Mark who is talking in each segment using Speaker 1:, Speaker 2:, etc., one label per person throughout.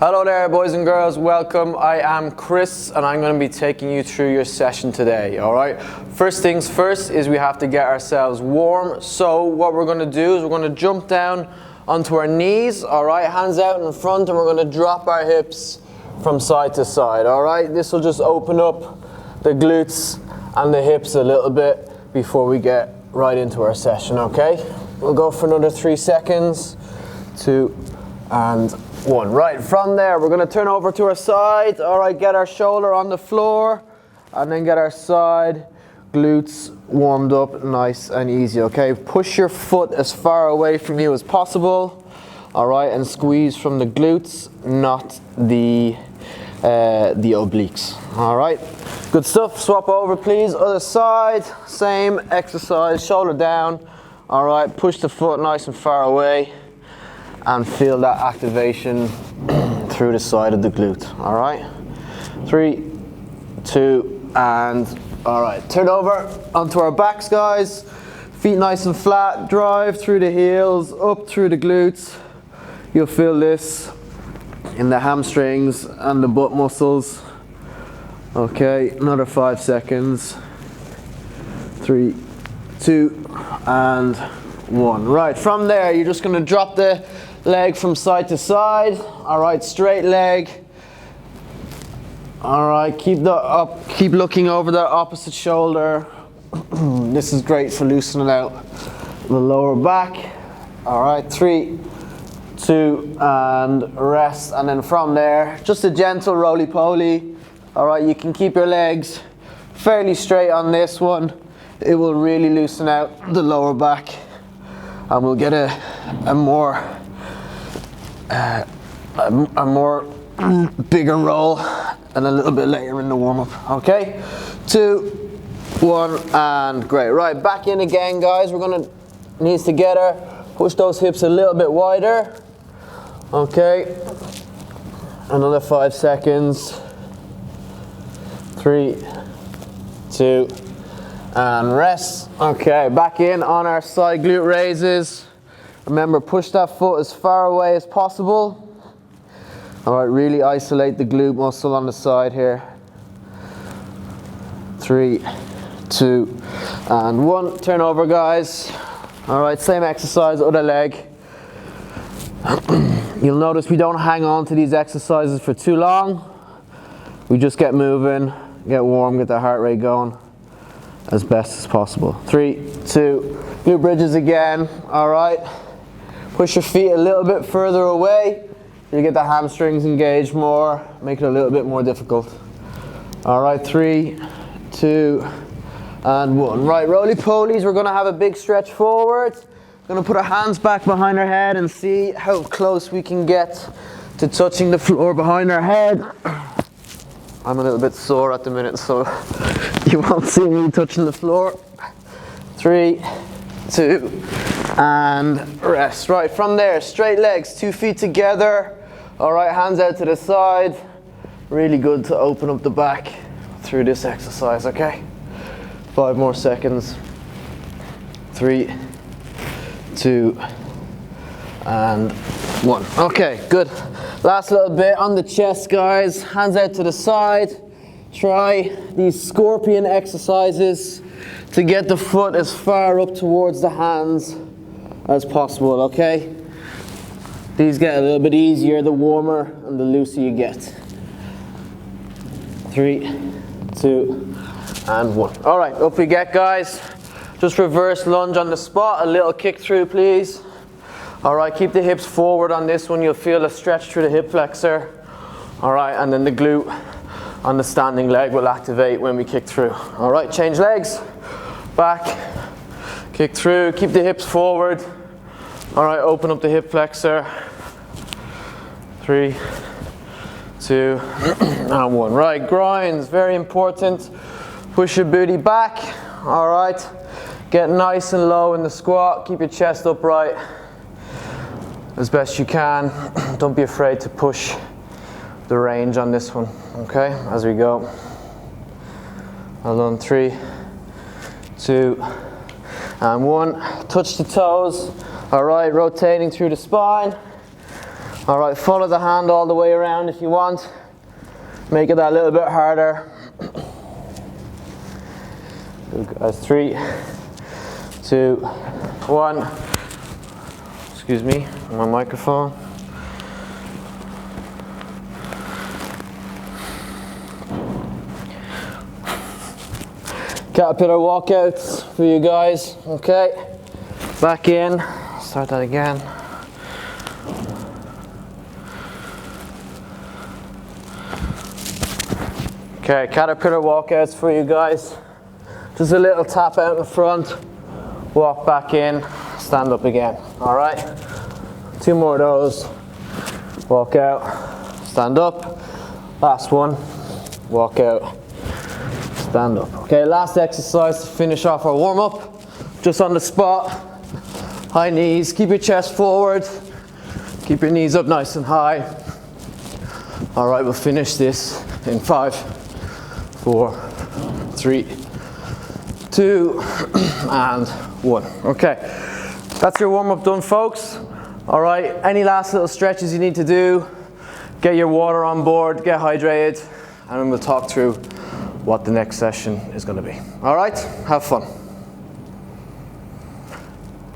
Speaker 1: Hello there boys and girls, welcome. I am Chris and I'm going to be taking you through your session today, alright? First things first is we have to get ourselves warm. So what we're going to do is we're going to jump down onto our knees, alright? Hands out in front, and we're going to drop our hips from side to side, alright? This will just open up the glutes and the hips a little bit before we get right into our session, okay? We'll go for another 3 seconds, 2 and 1. Right, from there we're going to turn over to our side. Alright, get our shoulder on the floor and then get our side glutes warmed up nice and easy, okay? Push your foot as far away from you as possible, alright, and squeeze from the glutes, not the obliques, alright? Good stuff. Swap over please, other side, same exercise, shoulder down, alright, push the foot nice and far away and feel that activation through the side of the glute, all right? 3, 2, and all right. Turn over onto our backs, guys. Feet nice and flat, drive through the heels, up through the glutes. You'll feel this in the hamstrings and the butt muscles. Okay, another 5 seconds. 3, 2, and 1. Right, from there, you're just gonna drop the leg from side to side. All right, straight leg. All right, keep looking over the opposite shoulder. This is great for loosening out the lower back. All right, 3, 2, and rest. And then from there, just a gentle roly-poly. All right, you can keep your legs fairly straight on this one. It will really loosen out the lower back, and we'll get a more bigger roll and a little bit later in the warm-up. Okay, 2, 1, and great. Right, back in again, guys. We're gonna knees together, push those hips a little bit wider. Okay, another 5 seconds. 3, 2, and rest. Okay, back in on our side glute raises. Remember, push that foot as far away as possible. All right, really isolate the glute muscle on the side here. 3, 2, and 1. Turn over, guys. All right, same exercise, other leg. You'll notice we don't hang on to these exercises for too long. We just get moving, get warm, get the heart rate going as best as possible. 3, 2, glute bridges again. All right. Push your feet a little bit further away. You get the hamstrings engaged more, make it a little bit more difficult. All right, 3, 2, and 1. Right, roly-polies, we're gonna have a big stretch forward. Gonna put our hands back behind our head and see how close we can get to touching the floor behind our head. I'm a little bit sore at the minute, so you won't see me touching the floor. 3, 2, and rest. Right, from there, straight legs, 2 feet together. All right, hands out to the side. Really good to open up the back through this exercise, okay? 5 more seconds. 3, 2, and 1. Okay, good. Last little bit on the chest, guys. Hands out to the side. Try these scorpion exercises to get the foot as far up towards the hands as possible, okay? These get a little bit easier the warmer and the looser you get. 3, 2, and 1. All right, up we get, guys. Just reverse lunge on the spot, a little kick through, please. All right, keep the hips forward on this one. You'll feel a stretch through the hip flexor. All right, and then the glute on the standing leg will activate when we kick through. All right, change legs, back, kick through, keep the hips forward. All right, open up the hip flexor. 3, 2, and 1. Right, grinds, very important. Push your booty back. All right, get nice and low in the squat. Keep your chest upright as best you can. Don't be afraid to push the range on this one, okay, as we go. Hold on, 3, 2, and 1. Touch the toes. All right, rotating through the spine. All right, follow the hand all the way around if you want. Make it that little bit harder. Good guys, 3, 2, 1. Excuse me, my microphone. Caterpillar walkouts for you guys. Okay, back in. Start that again. Okay, caterpillar walkouts for you guys. Just a little tap out in front, walk back in, stand up again. All right, 2 more of those. Walk out, stand up. Last one, walk out, stand up. Okay, last exercise to finish off our warm up. Just on the spot, high knees, keep your chest forward, keep your knees up nice and high. All right, we'll finish this in 5, 4, 3, 2, and 1. Okay, that's your warm up done, folks. All right, any last little stretches you need to do, get your water on board, get hydrated, and then we'll talk through what the next session is going to be. All right, have fun.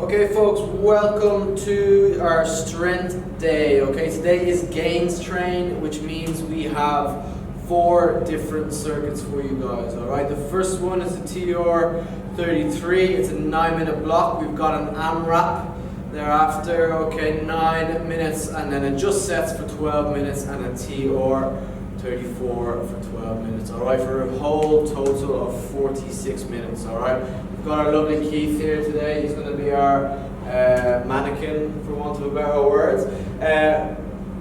Speaker 1: Okay folks, welcome to our strength day. Okay, today is Gainz train, which means we have 4 different circuits for you guys. All right, the first one is the TR33. It's a 9-minute block. We've got an AMRAP thereafter. Okay, 9 minutes, and then adjust sets for 12 minutes, and a TR34 for 12 minutes. All right, for a whole total of 46 minutes. All right, we've got our lovely Keith here today. He's going to be our mannequin, for want of a better word.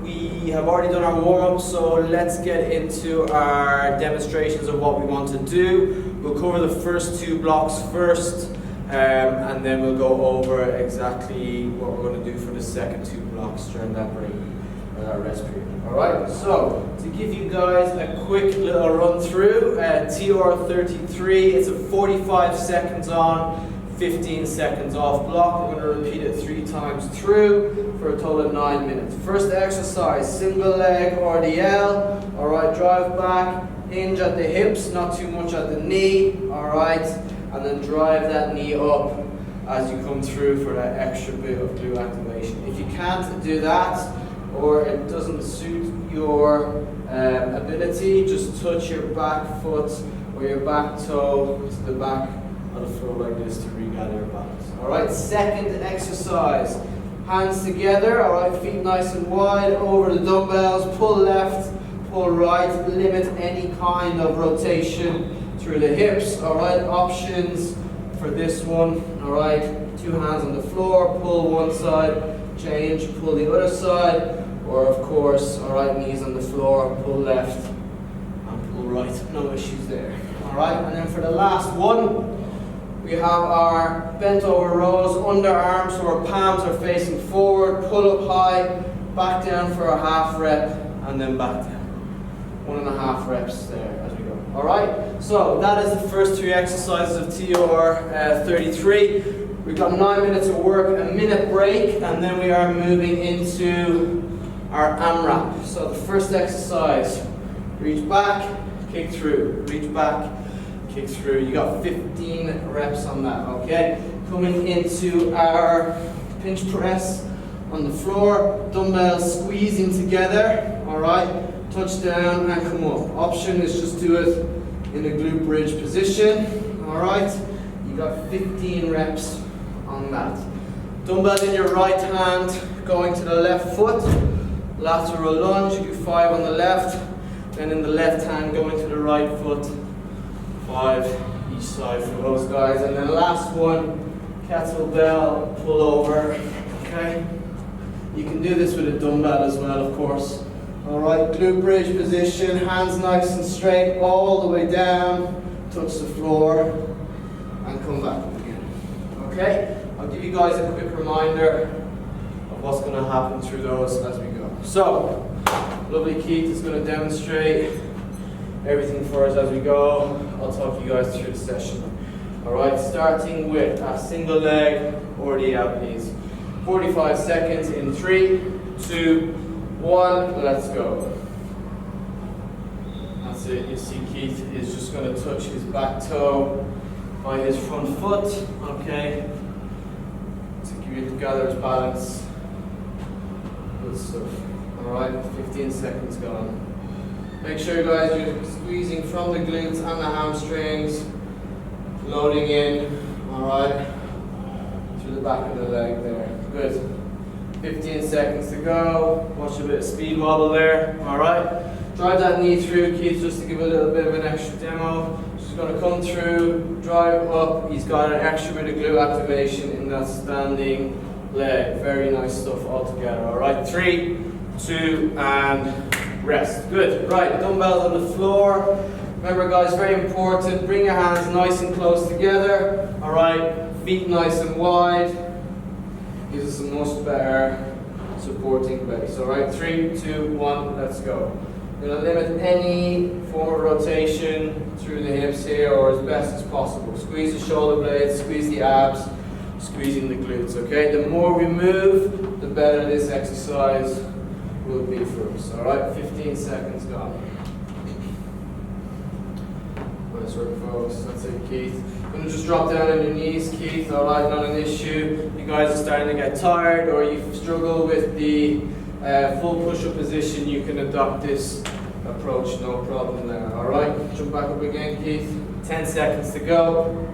Speaker 1: We have already done our warm-up, so let's get into our demonstrations of what we want to do. We'll cover the first 2 blocks first, and then we'll go over exactly what we're going to do for the second 2 blocks during that break, or that rest period. Alright, so to give you guys a quick little run through, TR33, it's a 45 seconds on, 15 seconds off block. We're going to repeat it 3 times through for a total of 9 minutes. First exercise, single leg RDL. Alright, drive back, hinge at the hips, not too much at the knee. Alright, and then drive that knee up as you come through for that extra bit of glute activation. If you can't do that, or it doesn't suit your ability, just touch your back foot or your back toe to the back of the floor like this to regather your balance. Alright, second exercise, hands together, alright, feet nice and wide over the dumbbells, pull left, pull right, limit any kind of rotation through the hips. Alright, options for this one, alright, 2 hands on the floor, pull one side, change, pull the other side, or of course, alright, knees on the floor, pull left and pull right, no issues there. Alright, and then for the last one, we have our bent over rows, underarms, so our palms are facing forward, pull up high, back down for a half rep, and then back down. 1.5 reps there as we go. Alright, so that is the first 3 exercises of TR33. We've got 9 minutes of work, a minute break, and then we are moving into our AMRAP. So the first exercise, reach back, kick through, reach back, kick through. You got 15 reps on that, okay? Coming into our pinch press on the floor, dumbbells squeezing together, all right? Touch down and come up. Option is just do it in a glute bridge position, all right? You got 15 reps on that. Dumbbell in your right hand, going to the left foot, lateral lunge, you do 5 on the left, then in the left hand going to the right foot, 5 each side for those guys, and then last one, kettlebell pull over, okay? You can do this with a dumbbell as well, of course. All right, glute bridge position, hands nice and straight all the way down, touch the floor, and come back up again, okay? I'll give you guys a quick reminder of what's going to happen through those as we go. So, lovely Keith is going to demonstrate everything for us as we go. I'll talk you guys through the session. Alright, starting with a single leg RDL, please. 45 seconds in 3, 2, 1, let's go. That's it. You see Keith is just going to touch his back toe by his front foot, okay, to gather his balance. Good stuff. Alright, 15 seconds gone. Make sure guys you're squeezing from the glutes and the hamstrings, loading in, alright, through the back of the leg there. Good. 15 seconds to go. Watch a bit of speed wobble there, alright. Drive that knee through, Keith, just to give a little bit of an extra demo. Just going to come through, drive up. He's got an extra bit of glute activation in that standing leg. Very nice stuff altogether. All right, 3, 2, and rest. Good. Right, dumbbells on the floor. Remember, guys, very important. Bring your hands nice and close together. All right, feet nice and wide. Gives us a much better supporting base. All right, 3, 2, 1, let's go. We're going to limit any form of rotation through the hips here, or as best as possible. Squeeze the shoulder blades, squeeze the abs, squeezing the glutes, okay? The more we move, the better this exercise will be for us, all right? 15 seconds gone. Nice work, folks. That's it, Keith. You're going to just drop down on your knees, Keith, all right? Not an issue. You guys are starting to get tired, or you struggle with the full push-up position, you can adopt this approach, no problem there. Alright, jump back up again, Keith. 10 seconds to go.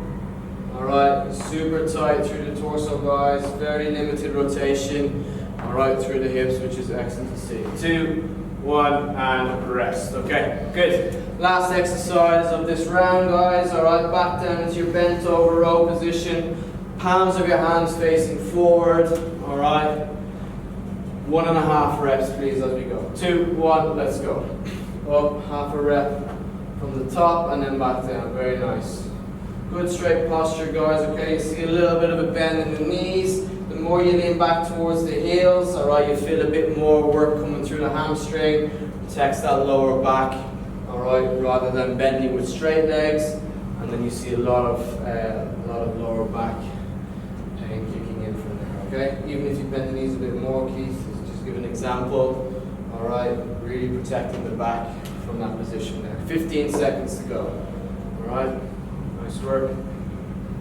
Speaker 1: Alright, super tight through the torso, guys. Very limited rotation. Alright, through the hips, which is excellent to see. 2, 1, and rest. Okay, good. Last exercise of this round, guys. Alright, back down into your bent over row position. Palms of your hands facing forward. Alright. 1.5 reps, please, as we go. 2, 1, let's go. Up, half a rep from the top and then back down. Very nice. Good straight posture, guys. Okay, you see a little bit of a bend in the knees. The more you lean back towards the heels, all right, you feel a bit more work coming through the hamstring. Protects that lower back, all right, rather than bending with straight legs. And then you see a lot of lower back pain kicking in from there. Okay, even if you bend the knees a bit more, Keith. Give an example, all right, really protecting the back from that position there. 15 seconds to go, all right, nice work.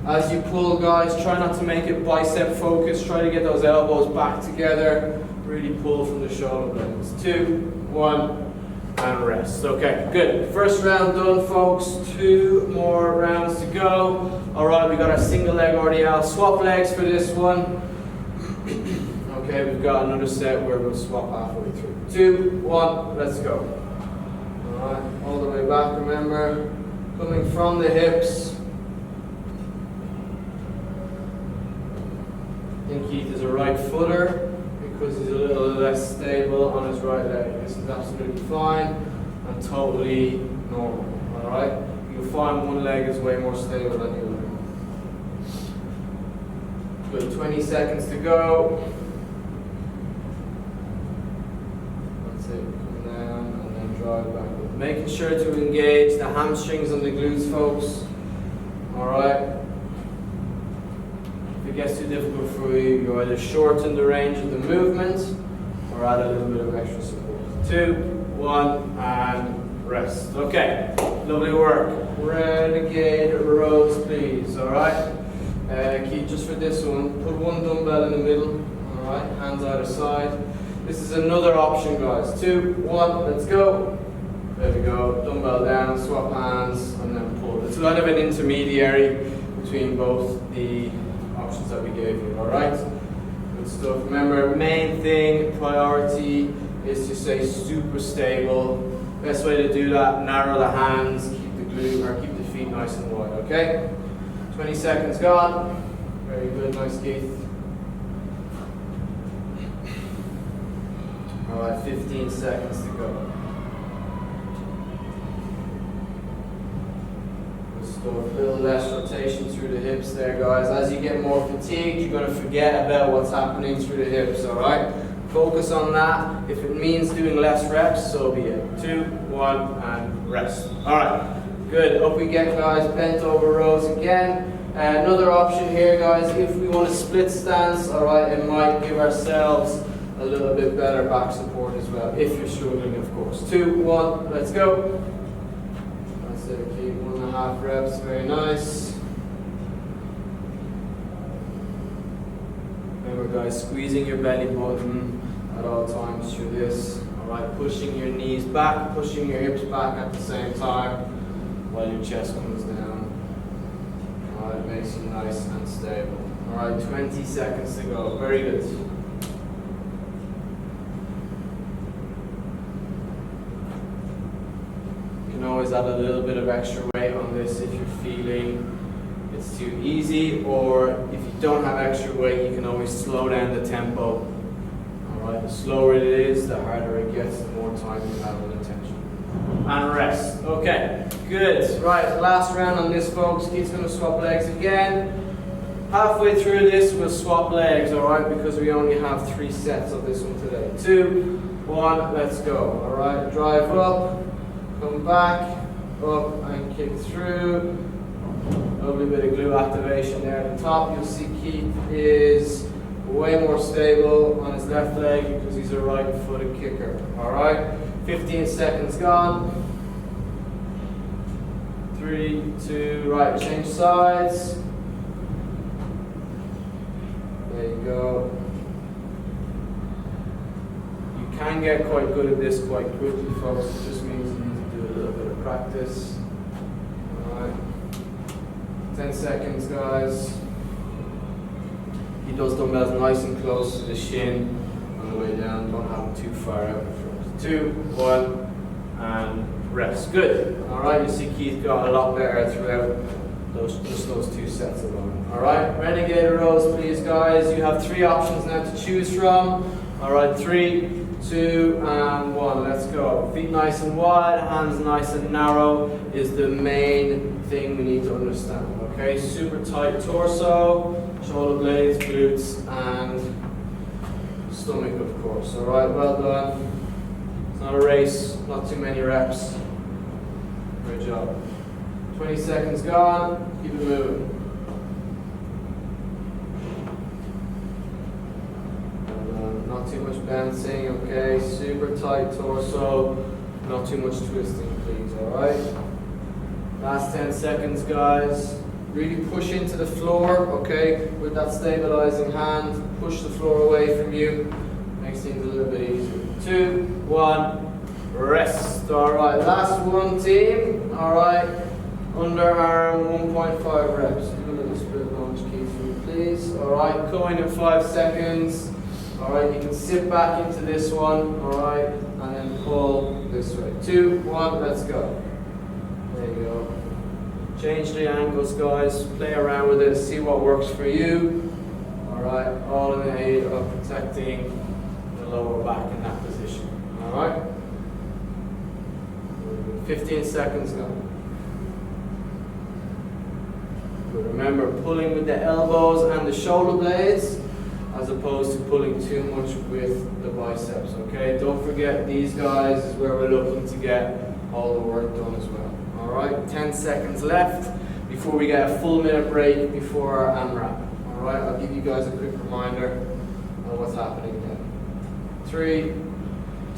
Speaker 1: As you pull, guys, try not to make it bicep focused, try to get those elbows back together, really pull from the shoulder blades. 2, 1, and rest. Okay, good. First round done, folks. 2 more rounds to go. All right, we got our single leg RDL. Swap legs for this one. Okay, we've got another set where we'll swap halfway through. 2, 1, let's go. Alright, all the way back, remember, coming from the hips. I think Keith is a right footer because he's a little less stable on his right leg. This is absolutely fine and totally normal. Alright, you'll find one leg is way more stable than the other. Good, 20 seconds to go. Come down and then drive back up. Making sure to engage the hamstrings and the glutes, folks. Alright. If it gets too difficult for you, you either shorten the range of the movement or add a little bit of extra support. 2, 1, and rest. Okay, lovely work. Renegade rows, please. Alright. Keep just for this one. Put one dumbbell in the middle. Alright, hands either side. This is another option, guys. 2, 1, let's go. There we go. Dumbbell down, swap hands, and then pull. It's kind of an intermediary between both the options that we gave you. All right. Good stuff. Remember, main thing, priority is to stay super stable. Best way to do that: narrow the hands, keep the glute or keep the feet nice and wide. Okay. 20 seconds gone. Very good. Nice, Keith. Alright, 15 seconds to go. Good stuff. A little less rotation through the hips there, guys. As you get more fatigued, you're going to forget about what's happening through the hips, alright? Focus on that. If it means doing less reps, so be it. 2, 1, and rest. Alright, good. Up we get, guys. Bent over rows again. Another option here, guys, if we want a split stance, alright, it might give ourselves a a little bit better back support as well, if you're struggling, of course. 2, 1, let's go. That's it, keep 1.5 reps, very nice. Remember guys, squeezing your belly button at all times through this. Alright, pushing your knees back, pushing your hips back at the same time while your chest comes down. Alright, makes you nice and stable. Alright, 20 seconds to go, very good. You can always add a little bit of extra weight on this if you're feeling it's too easy, or if you don't have extra weight, you can always slow down the tempo. Alright, the slower it is, the harder it gets, the more time you have with attention. And rest. Okay, good. Right, last round on this, folks. Keith's going to swap legs again. Halfway through this, we'll swap legs, alright, because we only have 3 sets of this one today. 2, 1, let's go. Alright, drive up, come back, up and kick through. Lovely bit of glute activation there at the top. You'll see Keith is way more stable on his left leg because he's a right-footed kicker. Alright, 15 seconds gone. 3, 2, right, change sides. There you go. You can get quite good at this quite quickly, folks. It just means you need to do a little bit of practice. Alright. 10 seconds, guys. He does dumbbells nice and close to the shin on the way down. Don't have them too far out in front. 2, 1, and rest. Good. Alright, you see Keith got a lot better throughout just those 2 sets alone. Alright, renegade rows, please, guys. You have 3 options now to choose from. Alright, 3, 2, and 1. Let's go. Feet nice and wide, hands nice and narrow is the main thing we need to understand. Okay, super tight torso, shoulder blades, glutes, and stomach, of course. Alright, well done. It's not a race, not too many reps. Great job. 20 seconds gone, keep it moving. Not too much bouncing, okay? Super tight torso, not too much twisting, please, alright? Last 10 seconds, guys. Really push into the floor, okay? With that stabilizing hand, push the floor away from you. Makes things a little bit easier. 2, 1, rest. Alright, last one, team. Alright, underarm 1.5 reps. Do a little split lunge, Keith, for me, please. Alright, going in 5 seconds. Alright, you can sit back into this one, alright, and then pull this way. 2, 1, let's go. There you go. Change the angles, guys. Play around with it, see what works for you. Alright, all in the aid of protecting the lower back in that position. Alright? 15 seconds go. But remember, pulling with the elbows and the shoulder blades, as opposed to pulling too much with the biceps, okay? Don't forget, these guys is where we're looking to get all the work done as well. Alright, 10 seconds left before we get a full minute break before our AMRAP. Alright, I'll give you guys a quick reminder of what's happening then. 3,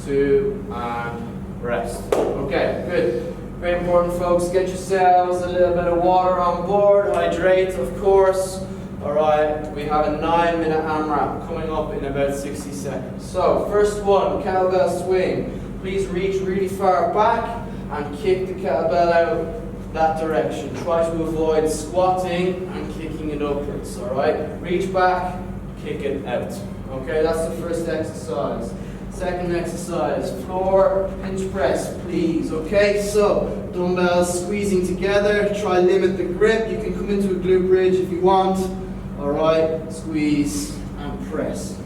Speaker 1: 2, and rest. Okay, good. Very important, folks. Get yourselves a little bit of water on board. Hydrate, of course. Alright, we have a 9-minute AMRAP coming up in about 60 seconds. So, first one, kettlebell swing. Please reach really far back and kick the kettlebell out that direction. Try to avoid squatting and kicking it upwards, alright? Reach back, kick it out. Okay, that's the first exercise. Second exercise, floor pinch press, please. Okay, so dumbbells squeezing together. Try limit the grip. You can come into a glute bridge if you want. Alright, squeeze and press.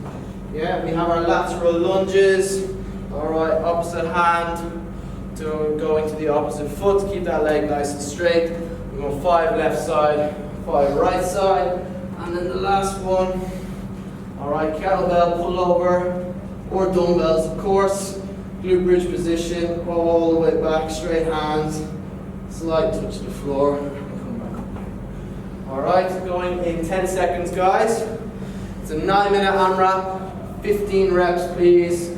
Speaker 1: Yeah, we have our lateral lunges. Alright, opposite hand to go into the opposite foot. Keep that leg nice and straight. We're going 5 left side, 5 right side. And then the last one. Alright, kettlebell pull over or dumbbells, of course. Glute bridge position, go all the way back, straight hands, slight touch the floor. Alright, going in 10 seconds, guys. It's a 9-minute AMRAP, 15 reps, please,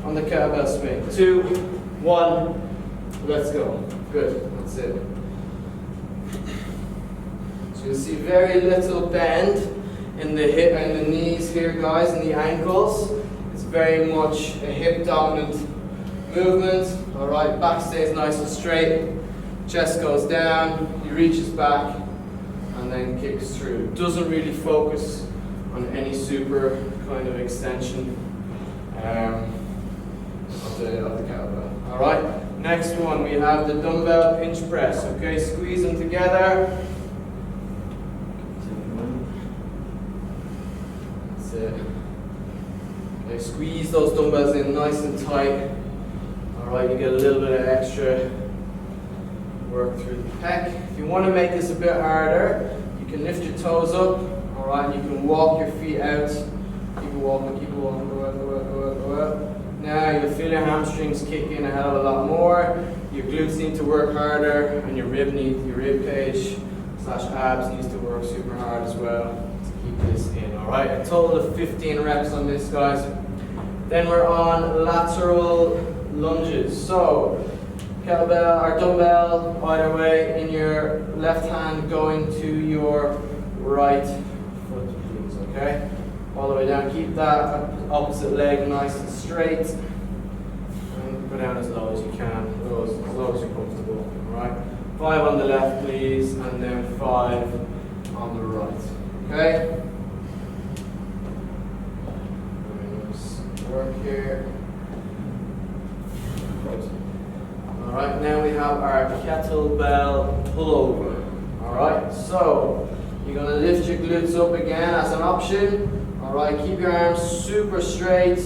Speaker 1: on the kettlebell swing. 2, 1, let's go. Good, that's it. So you'll see very little bend in the hip and the knees here, guys, and the ankles. It's very much a hip dominant movement. All right, back stays nice and straight. Chest goes down, he reaches back, and then kicks through. Doesn't really focus on any super kind of extension of the kettlebell. All right, next one, we have the dumbbell pinch press. Okay, squeeze them together. That's it. Okay, squeeze those dumbbells in nice and tight. All right, you get a little bit of extra work through the pec. If you want to make this a bit harder, you can lift your toes up, all right, and you can walk your feet out. Keep walking, go out, go out. Now you'll feel your hamstrings kick in a hell of a lot more. Your glutes need to work harder, and your rib cage / abs needs to work super hard as well to keep this in, all right? A total of 15 reps on this, guys. Then we're on lateral lunges. So kettlebell or dumbbell, either way, in your left hand going to your right foot, please, okay? All the way down, keep that opposite leg nice and straight. And go down as low as you can, as low as you're comfortable, all right? 5 on the left, please, and then 5 on the right, okay? Nice work here. Good. All right, now we have our kettlebell pullover. All right, so you're gonna lift your glutes up again as an option. All right, keep your arms super straight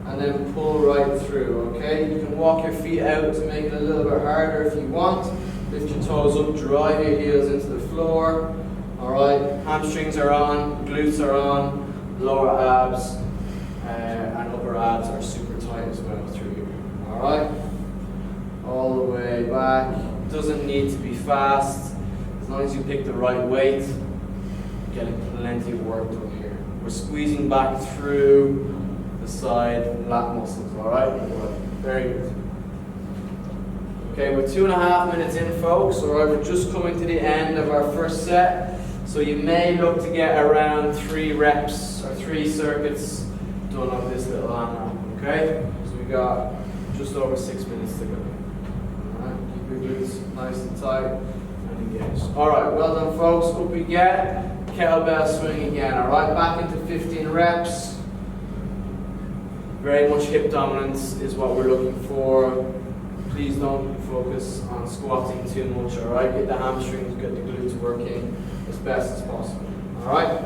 Speaker 1: and then pull right through, okay? You can walk your feet out to make it a little bit harder if you want. Lift your toes up, drive your heels into the floor. All right, hamstrings are on, glutes are on, lower abs and upper abs are super tight as well through here. All right, all the way back. Doesn't need to be fast. As long as you pick the right weight, you're getting plenty of work done here. We're squeezing back through the side lat muscles, all right? Very good. Okay, we're 2.5 minutes in, folks. All right, we're just coming to the end of our first set. So you may look to get around 3 reps or 3 circuits done on this little AMRAP, okay? So we got just over 6 minutes to go. All right, keep your glutes nice and tight and engaged. All right, well done, folks. Up we get. Kettlebell swing again, all right? Back into 15 reps. Very much hip dominance is what we're looking for. Please don't focus on squatting too much, all right? Get the hamstrings, get the glutes working as best as possible, all right?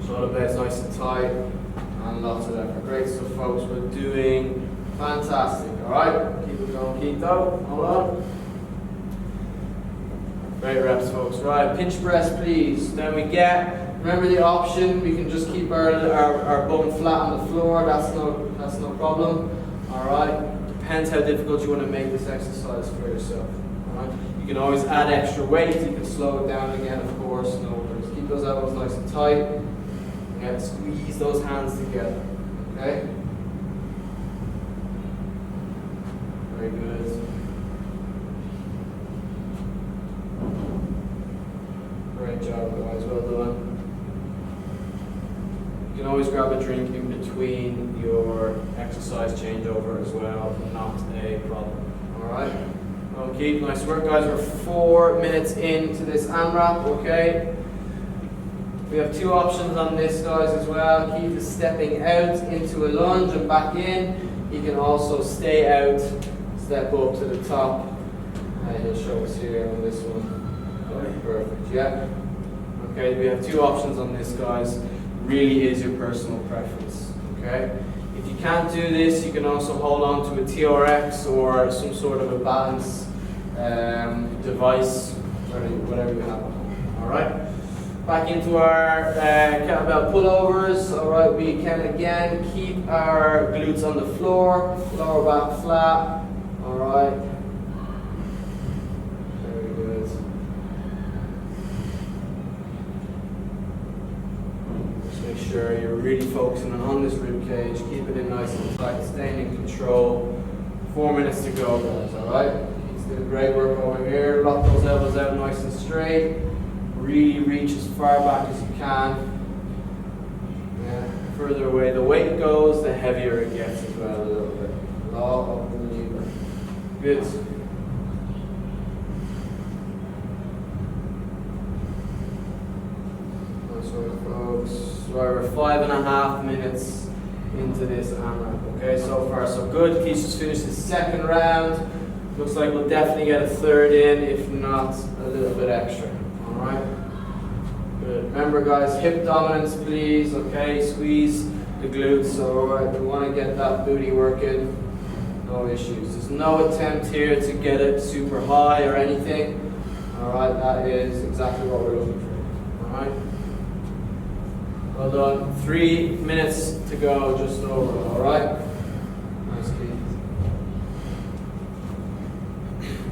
Speaker 1: Shoulder blades nice and tight and lots of effort. Great stuff, folks. We're doing fantastic, all right? Keep it going, keto. Hold on. Great reps, folks. Right, pinch press, please. Then we get, remember the option, we can just keep our bum flat on the floor. That's no problem. All right. Depends how difficult you want to make this exercise for yourself. All right. You can always add extra weight. You can slow it down again, of course. No worries. Keep those elbows nice and tight. And squeeze those hands together. Okay. Very good. Great job, guys. Well done. You can always grab a drink in between your exercise changeover as well. Not a problem. All right. Okay. Nice work, guys. We're 4 minutes into this AMRAP. Okay. We have 2 options on this, guys, as well. Keith is stepping out into a lunge and back in. He can also stay out, step up to the top, and he'll show us here on this one. Perfect, yeah. Okay, we have 2 options on this, guys. Really is your personal preference, okay? If you can't do this, you can also hold on to a TRX or some sort of a balance device, whatever you have. All right? Back into our kettlebell pullovers. All right, we can again keep our glutes on the floor, lower back flat. All right. Very good. Just Make sure you're really focusing on this rib cage, keeping it nice and tight, staying in control. 4 minutes to go, guys, alright? He's doing great work over here. Lock those elbows out nice and straight. Really reach as far back as you can. Yeah. Further away the weight goes, the heavier it gets as well a little bit. Law of the lever. Good. Nice work, folks. So we're 5.5 minutes into this AMRAP. Okay, so far so good. Keith's just finished his second round. Looks like we'll definitely get a third in, if not a little bit extra. Alright? Good. Remember guys, hip dominance please, okay? Squeeze the glutes, alright? We want to get that booty working. No issues. There's no attempt here to get it super high or anything. Alright, that is exactly what we're looking for. Alright? Well done. 3 minutes to go, just over, alright? Nice, Keith.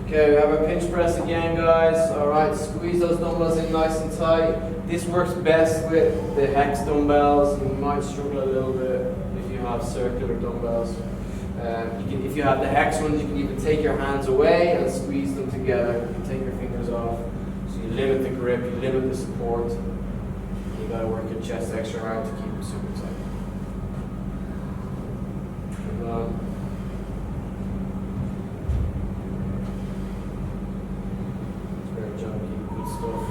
Speaker 1: Okay, we have our pinch press again, guys. Alright, squeeze those dumbbells in nice and tight. This works best with the hex dumbbells. You might struggle a little bit if you have circular dumbbells. If you have the hex ones, you can even take your hands away and squeeze them together. You can take your fingers off. So you limit the grip, you limit the support. You gotta work your chest extra hard to keep it super tight. Good on. Great job, keep good stuff.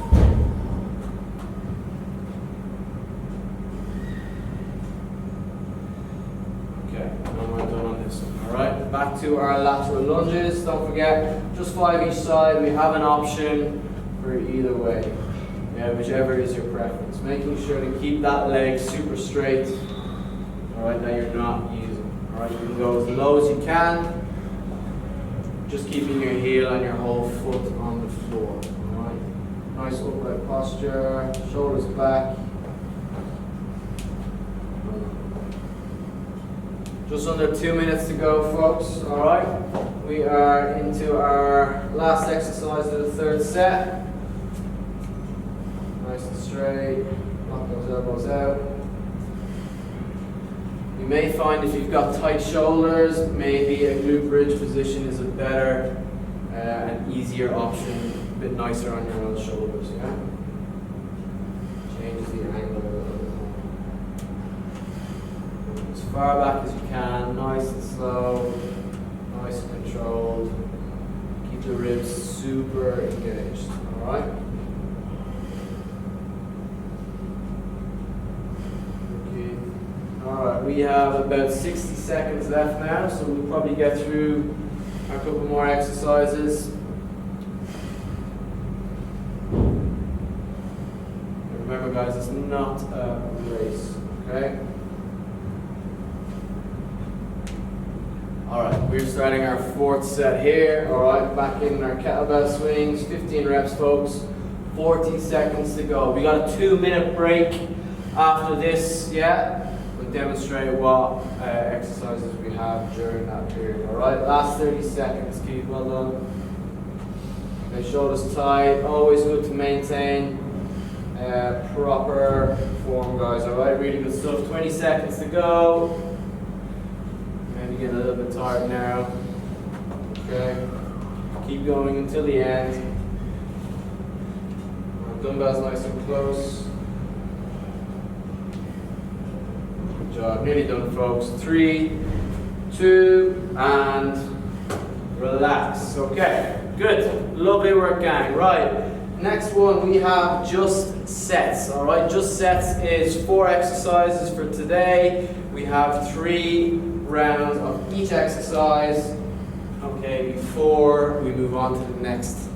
Speaker 1: Okay, now we're done on this one. Alright, back to our lateral lunges. Don't forget, just 5 each side. We have an option for either way. Yeah, whichever is your preference. Making sure to keep that leg super straight. Alright, that you're not using. Alright, you can go as low as you can. Just keeping your heel and your whole foot on the floor. Alright. Nice upright posture, shoulders back. Just under 2 minutes to go, folks. Alright. We are into our last exercise of the third set. Nice and straight, lock those elbows out. You may find if you've got tight shoulders, maybe a glute bridge position is a better and easier option, a bit nicer on your own shoulders, yeah? Changes the angle a little bit more. As far back as you can, nice and slow, nice and controlled. Keep the ribs super engaged, alright? Alright, we have about 60 seconds left now, so we'll probably get through a couple more exercises. Remember guys, it's not a race, okay? Alright, we're starting our fourth set here. Alright, back in our kettlebell swings, 15 reps folks, 40 seconds to go. We got a 2-minute break after this, yeah? Demonstrate what exercises we have during that period. Alright, last 30 seconds, Keith, well done. Okay, shoulders tight, always good to maintain proper form, guys. Alright, really good stuff. 20 seconds to go. Maybe get a little bit tired now. Okay, keep going until the end. Dumbbells nice and close. Job. Nearly done, folks. 3, 2, and relax. Okay, good. Lovely work, gang. Right, next one we have just sets. All right, just sets is 4 exercises for today. We have 3 rounds of each exercise. Okay, before we move on to the next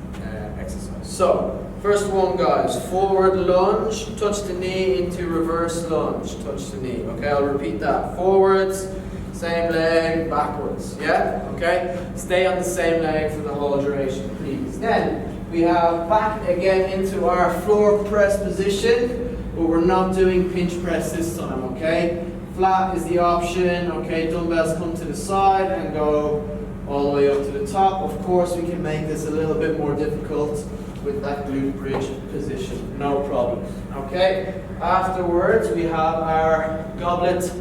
Speaker 1: exercise. So, first one, guys, forward lunge, touch the knee into reverse lunge, touch the knee, okay? I'll repeat that, forwards, same leg, backwards, yeah? Okay? Stay on the same leg for the whole duration, please. Then, we have back again into our floor press position, but we're not doing pinch press this time, okay? Flat is the option, okay? Dumbbells come to the side and go all the way up to the top. Of course, we can make this a little bit more difficult with that glute bridge position, no problem. Okay, afterwards we have our goblet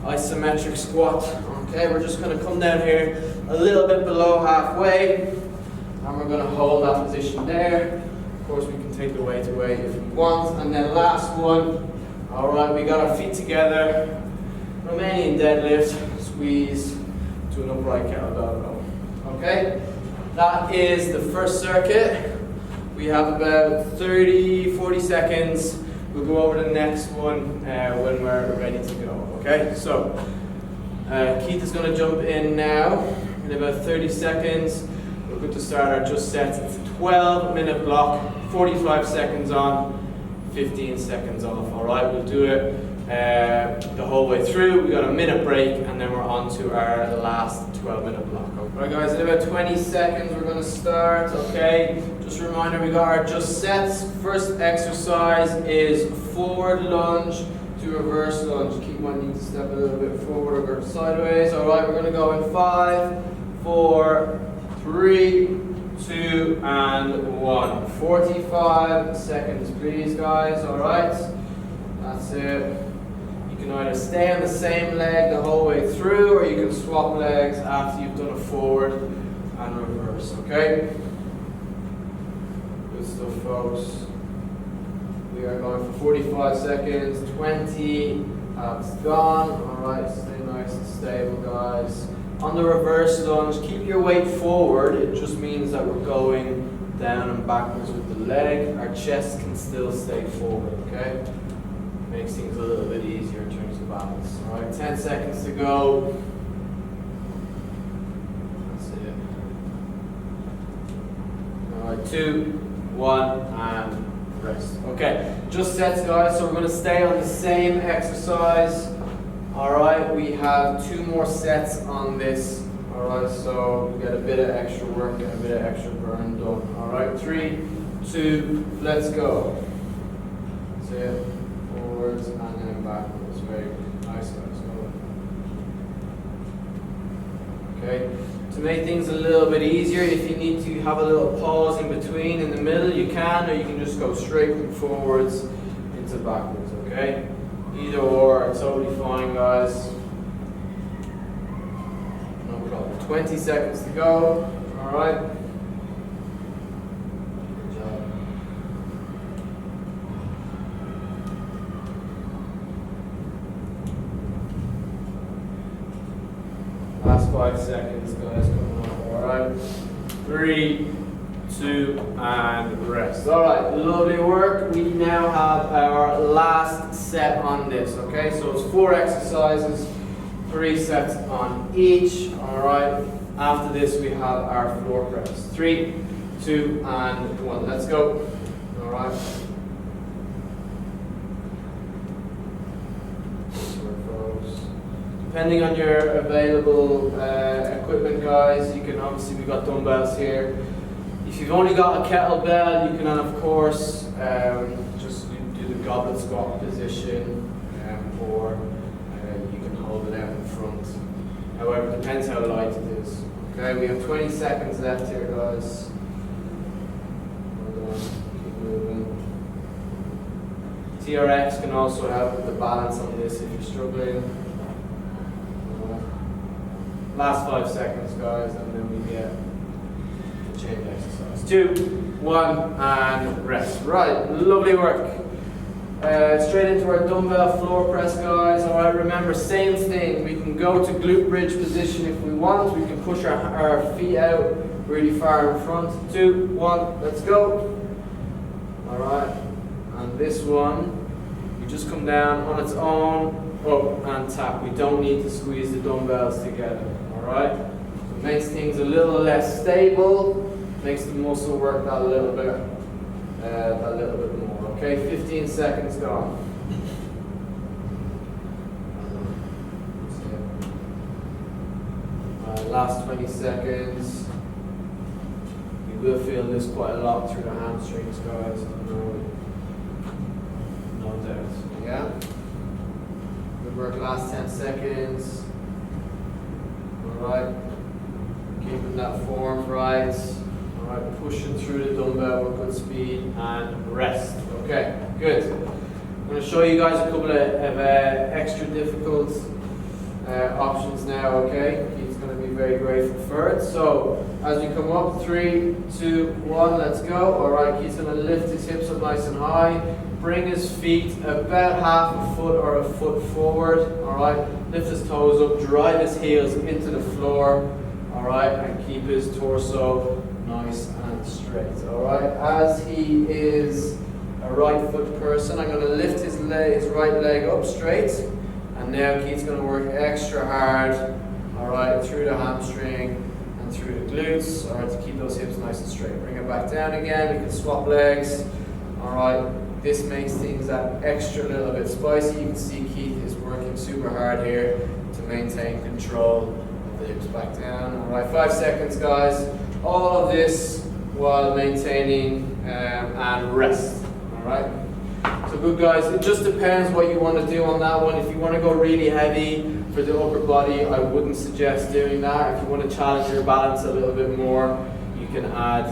Speaker 1: isometric squat. Okay, we're just going to come down here a little bit below halfway, and we're going to hold that position there. Of course, we can take the weight away if we want. And then last one, all right, we got our feet together, Romanian deadlift, squeeze to an upright kettlebell row. Okay, that is the first circuit. We have about 30-40 seconds. We'll go over the next one when we're ready to go. Okay, so Keith is going to jump in now in about 30 seconds. We're good to start our just sets. It's a 12-minute block, 45 seconds on, 15 seconds off. All right, we'll do it the whole way through. We got a minute break, and then we're on to our last 12-minute block. All right, guys, in about 20 seconds, we're going to start. Okay, just a reminder, we got our just sets. First exercise is forward lunge to reverse lunge. Keep wanting to step a little bit forward or sideways. All right, we're going to go in 5, 4, 3, 2, and 1. 45 seconds, please, guys. All right, that's it. You can either stay on the same leg the whole way through, or you can swap legs after you've done a forward and reverse. Okay. Good stuff, folks. We are going for 45 seconds. 20. That's gone. All right, stay nice and stable, guys. On the reverse lunge, keep your weight forward. It just means that we're going down and backwards with the leg. Our chest can still stay forward, okay? Makes things a little bit easier in terms of balance. All right, 10 seconds to go. That's it. All right, 2, 1, and rest. Okay, just sets, guys. So we're going to stay on the same exercise. All right, we have 2 more sets on this. All right, so we get a bit of extra work and a bit of extra burn done. All right, 3, 2, let's go. That's it. Forwards and then backwards. Very good. Nice, guys. Okay. To make things a little bit easier, if you need to have a little pause in between, in the middle, you can, or you can just go straight from forwards into backwards. Okay. Either or, totally fine, guys. No problem. 20 seconds to go. All right. Good job. Last 5 seconds, guys. Come on. All right. 3, 2, and rest. All right, lovely work. We now have our last set on this, okay? So it's 4 exercises, 3 sets on each, all right? After this, we have our floor press. 3, 2, and 1. Let's go. All right. Depending on your available equipment, guys, you can obviously, we got dumbbells here. If you've only got a kettlebell, you can, of course, just do the goblet squat position, or you can hold it out in front. However, it depends how light it is. Okay, we have 20 seconds left here, guys. Hold on, keep moving. TRX can also help with the balance on this if you're struggling. Last 5 seconds, guys, and then we get the chain exercise. 2, 1, and rest. Right, lovely work. Straight into our dumbbell floor press, guys. All right, remember, same thing. We can go to glute bridge position if we want. We can push our feet out really far in front. 2, 1, let's go. All right, and this one, we just come down on its own, up and tap. We don't need to squeeze the dumbbells together. All right, so it makes things a little less stable, makes the muscle work that little bit more. Okay, 15 seconds gone. Last 20 seconds. You will feel this quite a lot through the hamstrings, guys. No doubt. Yeah. Good work. Last 10 seconds. Alright, keeping that form right. Alright, pushing through the dumbbell, we're good good speed, and rest. Okay, good. I'm going to show you guys a couple of extra difficult options now, okay? He's going to be very grateful for it. So, as you come up, 3, 2, 1, let's go. Alright, he's going to lift his hips up nice and high. Bring his feet about half a foot or a foot forward. Alright, lift his toes up, drive his heels into the floor. Alright, and keep his torso nice and straight. Alright, as he is a right foot person, I'm going to lift his right leg up straight. And now Keith's going to work extra hard, alright, through the hamstring and through the glutes, alright, to keep those hips nice and straight. Bring it back down again, we can swap legs, alright. This makes things that extra little bit spicy. You can see Keith is working super hard here to maintain control of the hips back down. Alright, 5 seconds guys. All of this while maintaining and rest, alright. So good guys, it just depends what you want to do on that one. If you want to go really heavy for the upper body, I wouldn't suggest doing that. If you want to challenge your balance a little bit more, you can add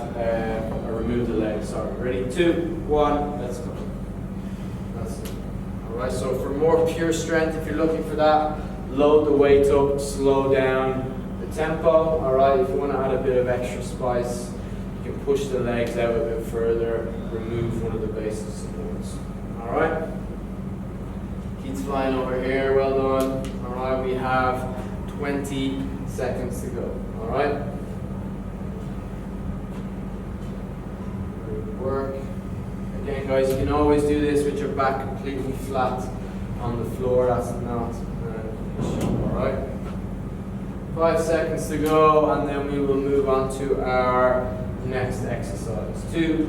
Speaker 1: or remove the legs. Sorry, ready? 2, 1, let's go. That's it. Alright, so for more pure strength, if you're looking for that, load the weight up, slow down the tempo. Alright, if you want to add a bit of extra spice, you can push the legs out a bit further, remove one of the basic supports. Alright, Keith's flying over here, well done. Alright, we have 20 seconds to go. Alright, good work. Again guys, you can always do this with your back completely flat on the floor, that's not an issue. Alright, 5 seconds to go, and then we will move on to our next exercise. 2,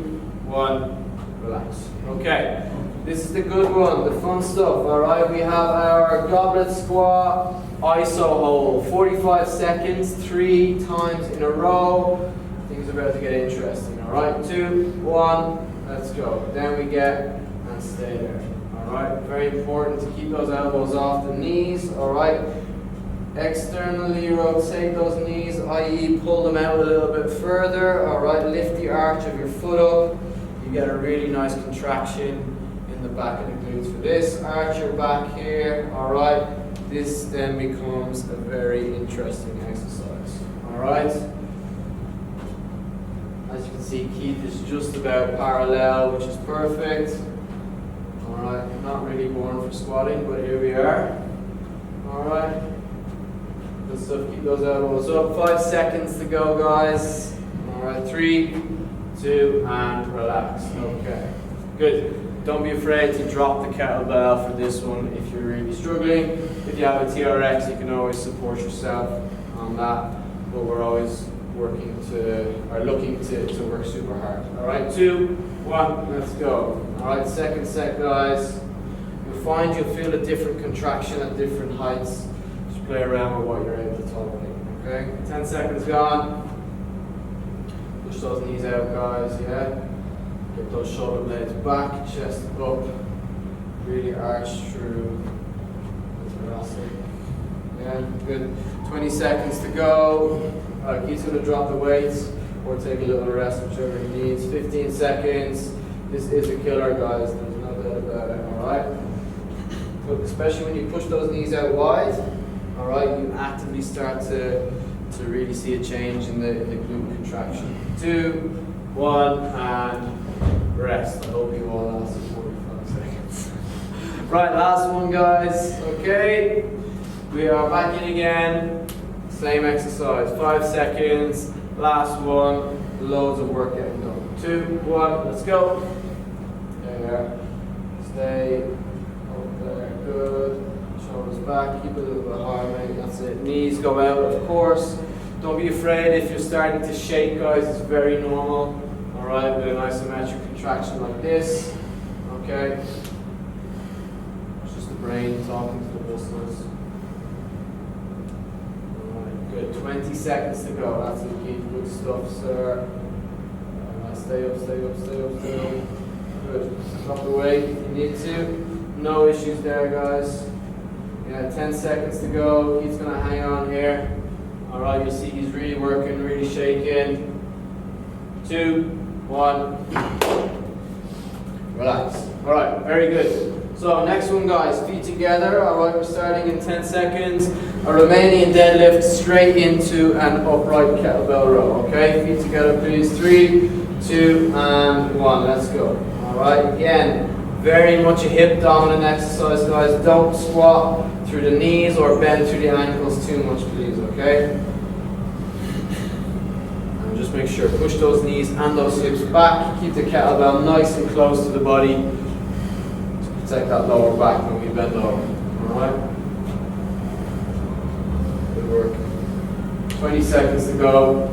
Speaker 1: 1, relax. Okay. This is the good one, the fun stuff, alright? We have our goblet squat, iso hold, 45 seconds, 3 times in a row. Things are about to get interesting, alright? 2, 1, let's go. Then we get and stay there, alright? Very important to keep those elbows off the knees, alright? Externally rotate those knees, i.e. pull them out a little bit further, alright? Lift the arch of your foot up. You get a really nice contraction in the back of the glutes for this. Arch your back here, alright? This then becomes a very interesting exercise, alright? As you can see, Keith is just about parallel, which is perfect. Alright, not really born for squatting, but here we are. Alright, good stuff, keep those elbows up. 5 seconds to go, guys. Alright, 3, 2, and relax. Okay, good. Don't be afraid to drop the kettlebell for this one if you're really struggling. If you have a TRX, you can always support yourself on that, but we're always looking to work super hard. Alright, 2, 1, let's go. Alright, second set, guys. You'll find you'll feel a different contraction at different heights. Just play around with what you're able to tolerate. Okay, 10 seconds gone. Push those knees out, guys, yeah? Get those shoulder blades back, chest up, really arch through the thoracic. Yeah, good. 20 seconds to go. Keith's going to drop the weights or take a little rest, whichever he needs. 15 seconds. This is a killer, guys. There's no doubt about it, alright? Especially when you push those knees out wide, alright, you actively start to really see a change in the glute contraction. 2, 1, and rest. I hope you all lasted 45 seconds. Right, last one, guys. Okay, we are back in again. Same exercise. 5 seconds. Last one. Loads of work getting done. 2, 1, let's go. There. Stay up there. Good. Shoulders back. Keep it a little bit higher, mate. That's it. Knees go out, of course. Don't be afraid if you're starting to shake, guys. It's very normal. Alright, with an isometric contraction like this. Okay. It's just the brain talking to the muscles. Alright, good. 20 seconds to go. That's it, Keith. Good stuff, sir. Stay up, stay up, stay up, stay up. Good. Drop the weight if you need to. No issues there, guys. Yeah, 10 seconds to go. Keith's gonna hang on here. Alright, you see he's really working, really shaking. 2, 1. Relax. All right, very good. So next one, guys, feet together. All right, we're starting in 10 seconds. A Romanian deadlift straight into an upright kettlebell row. Okay, feet together, please. 3, 2, and 1. Let's go. All right, again, very much a hip dominant exercise, guys. Don't squat through the knees or bend through the ankles too much, please. Okay. And just make sure push those knees and those hips back. Keep the kettlebell nice and close to the body. Protect that lower back when we bend over. Alright? Good work. 20 seconds to go.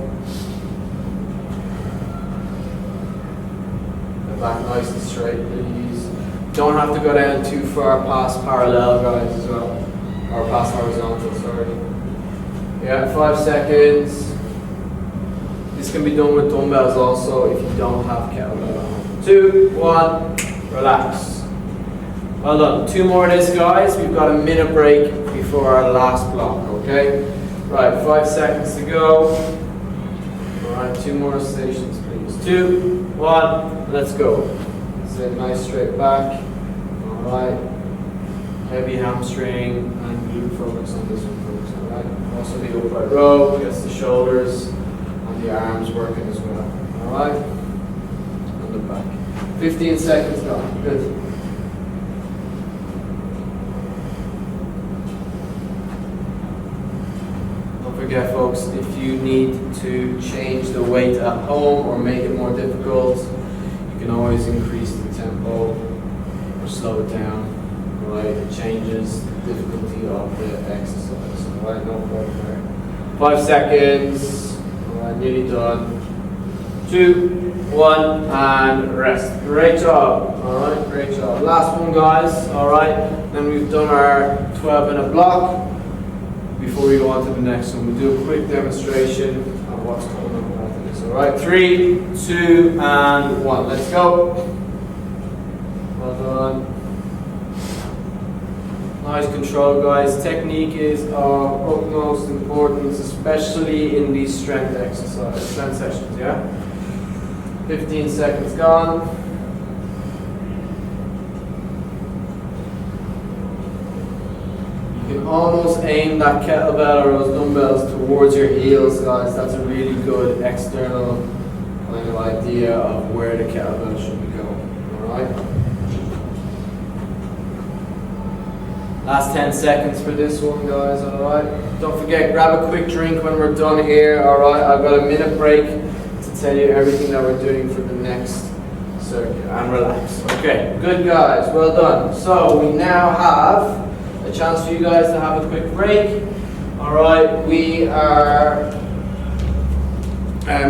Speaker 1: Get back nice and straight, please. Don't have to go down too far past parallel, guys, as well. Or past horizontal, sorry. Yeah, 5 seconds. This can be done with dumbbells also if you don't have kettlebell. 2, 1, relax. Well done. 2 more of this, guys. We've got a minute break before our last block, okay? Right, 5 seconds to go. Alright, 2 more stations, please. 2, 1, let's go. Sit nice straight back. Alright. Heavy hamstring and glute focus on this one, folks. Alright. Also the upright row, gets the shoulders and the arms working as well. Alright. And the back. 15 seconds gone. Good. Don't forget, folks, if you need to change the weight at home or make it more difficult, you can always increase the tempo or slow it down. Right, it changes the difficulty of the exercise. Alright, no problem there. 5 seconds. Alright, nearly done. 2, 1, and rest. Great job. Alright, great job. Last one, guys. Alright, then we've done our 12-minute block. Before we go on to the next one, we'll do a quick demonstration of what's coming up after this. Alright, 3, 2, and 1. Let's go. Well done. Nice control, guys. Technique is of utmost importance, especially in these strength sessions, yeah? 15 seconds gone. You can almost aim that kettlebell or those dumbbells towards your heels, guys. That's a really good external kind of idea of where the kettlebell should be going, alright? Last 10 seconds for this one, guys, alright? Don't forget, grab a quick drink when we're done here, alright? I've got a minute break to tell you everything that we're doing for the next circuit. And relax. Okay, good, guys, well done. So we now have a chance for you guys to have a quick break. Alright, we are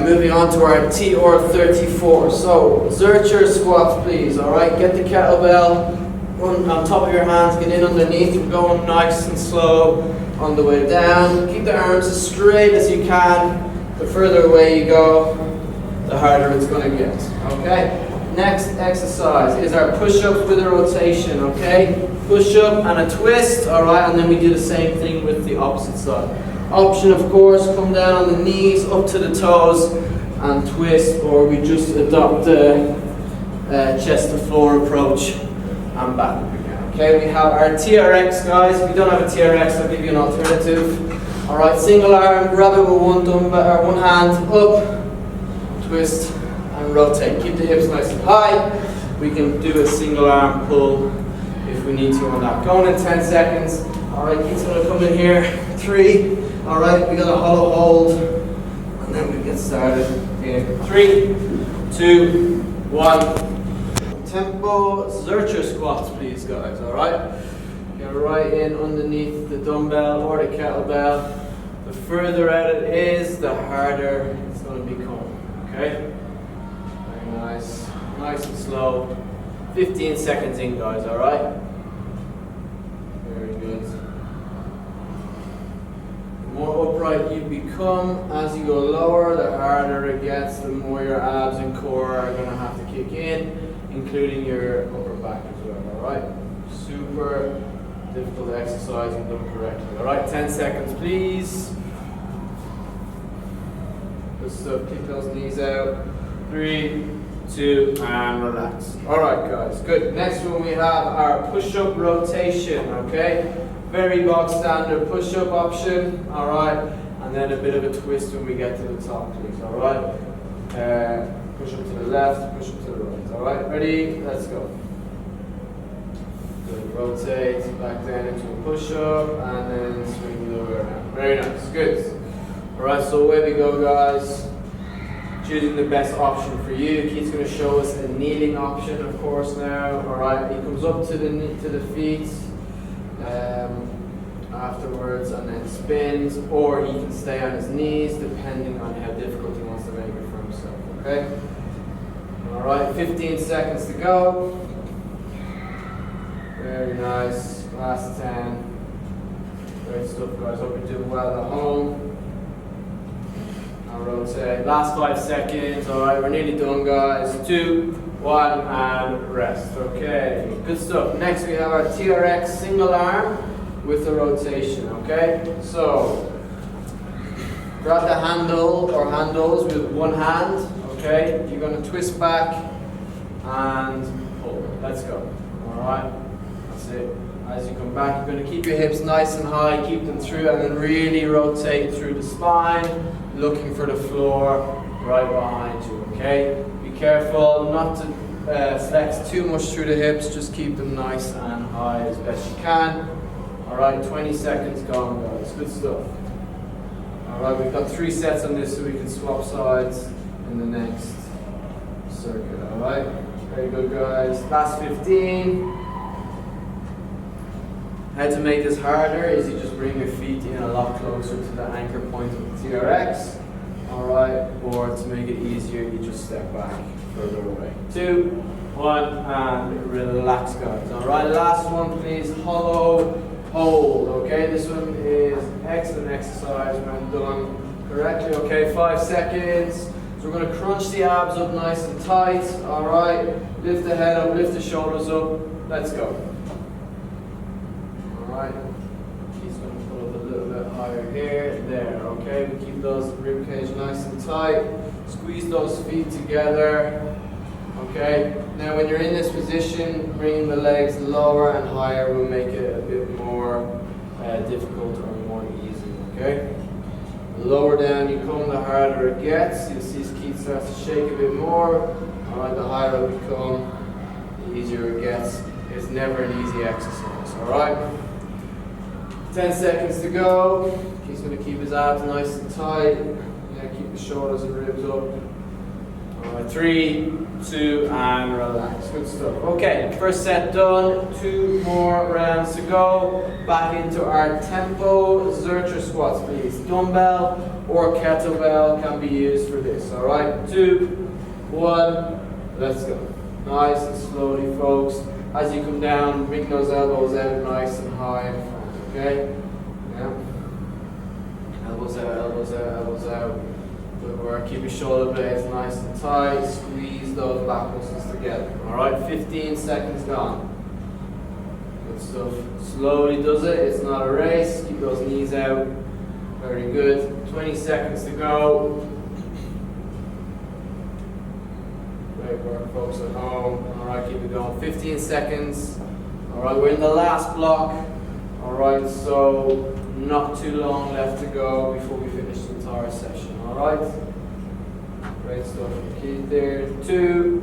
Speaker 1: moving on to our TR34. So, Zercher squats, please, alright? Get the kettlebell on top of your hands, get in underneath. We're going nice and slow on the way down. Keep the arms as straight as you can. The further away you go, the harder it's going to get. Okay? Next exercise is our push-ups with a rotation. Okay? Push-up and a twist. Alright? And then we do the same thing with the opposite side. Option, of course, come down on the knees, up to the toes, and twist, or we just adopt the chest to floor approach. And back up again. Okay, we have our TRX, guys. If you don't have a TRX, I'll give you an alternative. Alright, single arm, grab it with one dumbbell or one hand, up, twist, and rotate. Keep the hips nice and high. We can do a single arm pull if we need to on that. Going in 10 seconds. Alright, Keith's gonna come in here. 3. Alright, we got a hollow hold. And then we get started in 3, 2, 1. Tempo Zercher squats, please, guys, alright? Get right in underneath the dumbbell or the kettlebell. The further out it is, the harder it's going to become, okay? Very nice. Nice and slow. 15 seconds in, guys, alright? Very good. The more upright you become as you go lower, the harder it gets, the more your abs and core are going to have to kick in, including your upper back as well, alright? Super difficult exercise and done correctly. Alright, 10 seconds please. Good stuff, kick those knees out. 3, 2, and relax. All right, guys, good. Next one we have our push-up rotation, okay? Very bog standard push-up option, all right? And then a bit of a twist when we get to the top, please, all right? Push up to the left, push up to the right, all right? Ready? Let's go. Good, rotate back down into a push-up, and then swing the other way around. Very nice, good. All right, so away we go, guys. Choosing the best option for you. Keith's going to show us a kneeling option, of course, now. All right, he comes up to the feet afterwards, and then spins, or he can stay on his knees, depending on how difficult he wants to make it for himself. Okay. All right, 15 seconds to go. Very nice. Last 10. Great stuff, guys. Hope you're doing well at home. Rotate. Last 5 seconds. All right, we're nearly done, guys. 2, 1, and rest. Okay, good stuff. Next, we have our TRX Single Arm with the rotation. Okay, so grab the handle or handles with one hand. Okay, you're going to twist back and pull. Let's go. All right, that's it. As you come back, you're going to keep your hips nice and high, keep them through, and then really rotate through the spine, looking for the floor right behind you, okay? Be careful not to flex too much through the hips, just keep them nice and high as best you can. All right, 20 seconds gone, guys, good stuff. All right, we've got 3 sets on this so we can swap sides in the next circuit, all right? Very good, guys. Last 15. How to make this harder is you just bring your feet in a lot closer to the anchor point of the TRX, alright, or to make it easier, you just step back further away. 2, 1, and relax, guys. Alright, last one, please. Hollow hold, okay? This one is excellent exercise when done correctly, okay? 5 seconds. So we're going to crunch the abs up nice and tight, alright? Lift the head up, lift the shoulders up. Let's go. Alright, he's going to pull up a little bit higher here, there, okay? We keep those rib cage nice and tight, squeeze those feet together, okay? Now when you're in this position, bringing the legs lower and higher will make it a bit more difficult or more easy, okay? The lower down you come, the harder it gets. You'll see Keith starts to shake a bit more. Alright, the higher it becomes, the easier it gets. It's never an easy exercise, alright? 10 seconds to go. He's going to keep his abs nice and tight. Yeah, keep the shoulders and ribs up. Alright, 3, 2, and relax. Good stuff. Okay, first set done. 2 more rounds to go. Back into our tempo Zercher squats, please. Dumbbell or kettlebell can be used for this. Alright, 2, 1, let's go. Nice and slowly, folks. As you come down, bring those elbows out nice and high in front. Okay? Yeah. Elbows out, elbows out, elbows out. Good work. Keep your shoulder blades nice and tight. Squeeze those back muscles together. Alright, 15 seconds gone. Good stuff. Slowly does it. It's not a race. Keep those knees out. Very good. 20 seconds to go. Great work, folks at home. Alright, keep it going. 15 seconds. Alright, we're in the last block. Alright, so not too long left to go before we finish the entire session. Alright? Great stuff. Keep there. 2,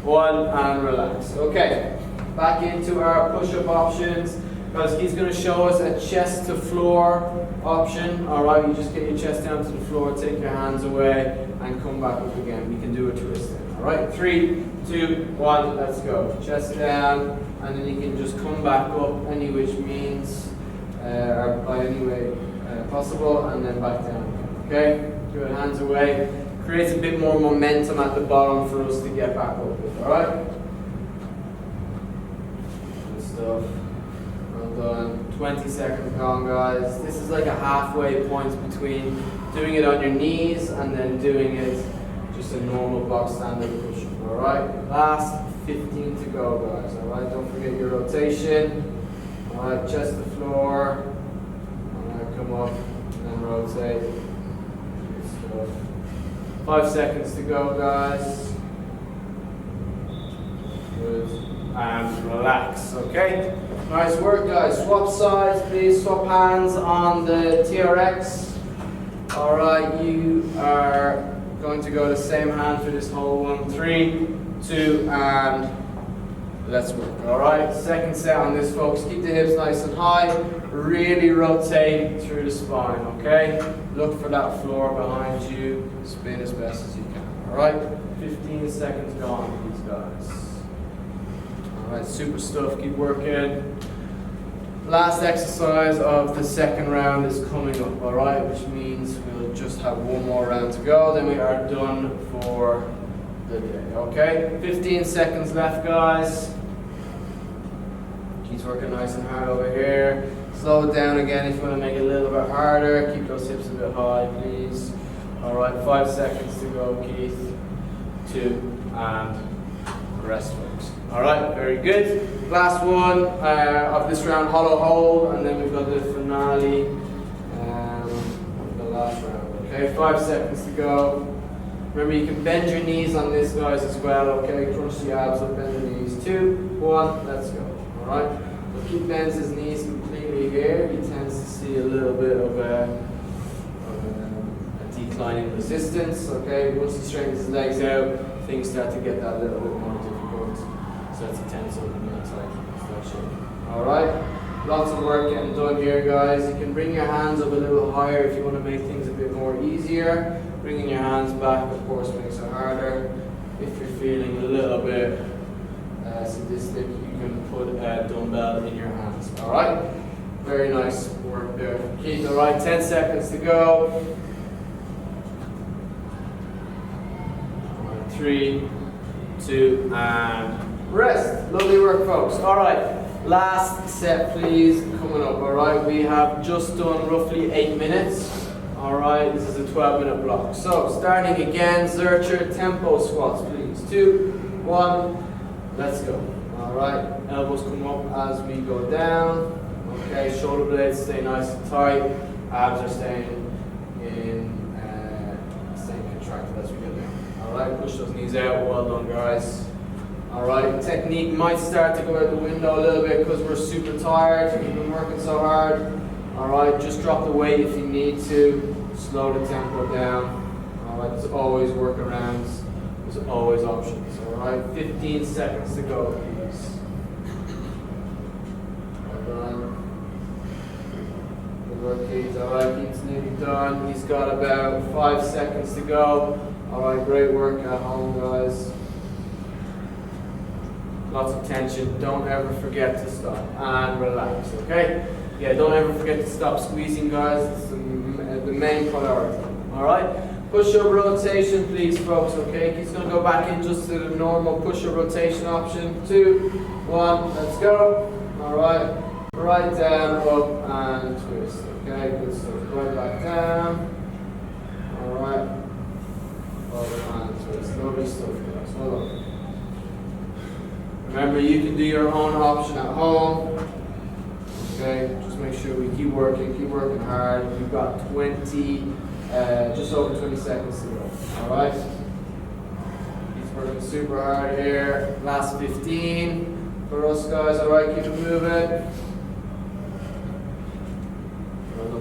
Speaker 1: 1, and relax. Okay, back into our push-up options. Guys, he's going to show us a chest to floor option. Alright, you just get your chest down to the floor, take your hands away, and come back up again. We can do a twist then. Alright, 3, 2, 1, let's go. Chest down, and then you can just come back up any which means, or by any way possible, and then back down. Okay? Good, hands away. Creates a bit more momentum at the bottom for us to get back up with. Alright? Good stuff. Well done. 20 seconds gone, guys. This is like a halfway point between doing it on your knees and then doing it just a normal box standard push-up. Alright? Last 15 to go, guys. Alright? Don't forget your rotation. Alright, chest to floor. Alright, come up and then rotate. Good stuff. 5 seconds to go, guys. Good. And relax, okay? Nice work, guys. Swap sides, please. Swap hands on the TRX. All right, you are going to go the same hand for this whole one. 3, 2, and let's work. All right, second set on this, folks. Keep the hips nice and high. Really rotate through the spine, okay? Look for that floor behind you. Spin as best as you can. All right, 15 seconds gone, please, guys. All right, super stuff. Keep working. Last exercise of the second round is coming up, all right? Which means we'll just have one more round to go. Then we are done for the day, okay? 15 seconds left, guys. Keep working nice and hard over here. Slow it down again if you want to make it a little bit harder. Keep those hips a bit high, please. All right, 5 seconds to go, Keith. 2, and rest, folks. All right, very good. Last one of this round, hollow hold, and then we've got the finale, the last round. Okay, 5 seconds to go. Remember, you can bend your knees on this, guys, as well. Okay, crunch the abs up, bend the knees. 2, 1, let's go. All right. So Keith bends his knees completely here. He tends to see a little bit of a decline in resistance. Okay, once he straightens his legs out, things start to get that little bit more difficult. So it's a tense up and the outside. Start shaking. Alright, lots of work getting done here, guys. You can bring your hands up a little higher if you want to make things a bit more easier. Bringing your hands back, of course, makes it harder. If you're feeling a little bit sadistic, you can put a dumbbell in your hands. Alright, very nice work there. Keep the right, 10 seconds to go. 3, 2, and rest. Lovely work, folks. All right, last set, please, coming up. All right, we have just done roughly 8 minutes. All right, this is a 12-minute block. So, starting again, Zercher tempo squats, please. 2, 1, let's go. All right, elbows come up as we go down. Okay, shoulder blades stay nice and tight. Abs are staying contracted as we go down. Alright, push those knees out, well done, guys. Alright, technique might start to go out the window a little bit because we're super tired, we've been working so hard. Alright, just drop the weight if you need to, slow the tempo down. Alright, there's always workarounds, there's always options. Alright, 15 seconds to go, please. Well done. Good work, Keith. Alright, Keith's nearly done. He's got about 5 seconds to go. Alright, great work at home, guys. Lots of tension. Don't ever forget to stop and relax, okay? Yeah, don't ever forget to stop squeezing, guys. It's the main priority. Alright? Push-up rotation, please, folks, okay? He's going to go back in just to the normal push-up rotation option. 2, 1, let's go. Alright. Right down, up, and twist. Okay, good stuff. Right back down. Alright. Lovely stuff, guys. Well done. Remember, you can do your own option at home. Okay, just make sure we keep working hard. We've got just over 20 seconds to go. Alright? He's working super hard here. Last 15 for us, guys. Alright, keep it moving.